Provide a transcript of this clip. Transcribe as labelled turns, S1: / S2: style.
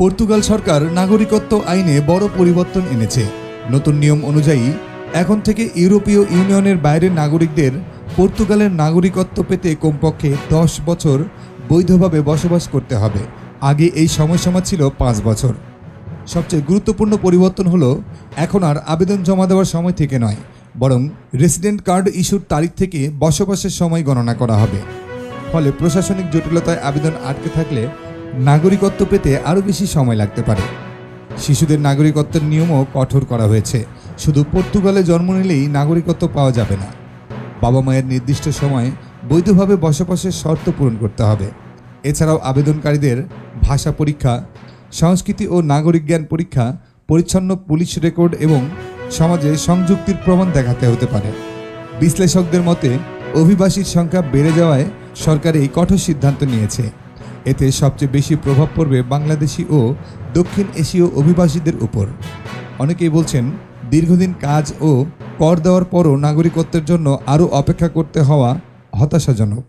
S1: Portugal সরকার নাগরিকত্ব আইনে বড় পরিবর্তন এনেছে। নতুন নিয়ম অনুযায়ী এখন থেকে ইউরোপীয় ইউনিয়নের বাইরের নাগরিকদের পর্তুগালের নাগরিকত্ব পেতে কমপক্ষে 10 বছর বৈধভাবে বসবাস করতে হবে। আগে এই সময়সীমা ছিল 5 বছর। সবচেয়ে গুরুত্বপূর্ণ পরিবর্তন হলো এখন আর আবেদন জমা দেওয়ার সময় থেকে নয়, বরং রেসিডেন্ট কার্ড ইস্যুর তারিখ থেকে বসবাসের সময় গণনা করা হবে। ফলে প্রশাসনিক জটিলতায় আবেদন আটকে থাকলে নাগরিকত্ব পেতে আরও বেশি সময় লাগতে পারে। শিশুদের নাগরিকত্বের নিয়মও কঠোর করা হয়েছে। শুধু পর্তুগালে জন্ম নিলেই নাগরিকত্ব পাওয়া যাবে না, বাবা মায়ের নির্দিষ্ট সময় বৈধভাবে বসবাসের শর্ত পূরণ করতে হবে। এছাড়াও আবেদনকারীদের ভাষা পরীক্ষা, সংস্কৃতি ও নাগরিক জ্ঞান পরীক্ষা, পরিচ্ছন্ন পুলিশ রেকর্ড এবং সমাজে সংযুক্তির প্রমাণ দেখাতে হতে পারে। বিশ্লেষকদের মতে অভিবাসীর সংখ্যা বেড়ে যাওয়ায় সরকার এই কঠোর সিদ্ধান্ত নিয়েছে। এতে সবচেয়ে বেশি প্রভাব পড়বে বাংলাদেশি ও দক্ষিণ এশীয় অভিবাসীদের উপর। অনেকেই বলছেন, দীর্ঘদিন কাজ ও কর দেওয়ার পরও নাগরিকত্বের জন্য আরও অপেক্ষা করতে হওয়া হতাশাজনক।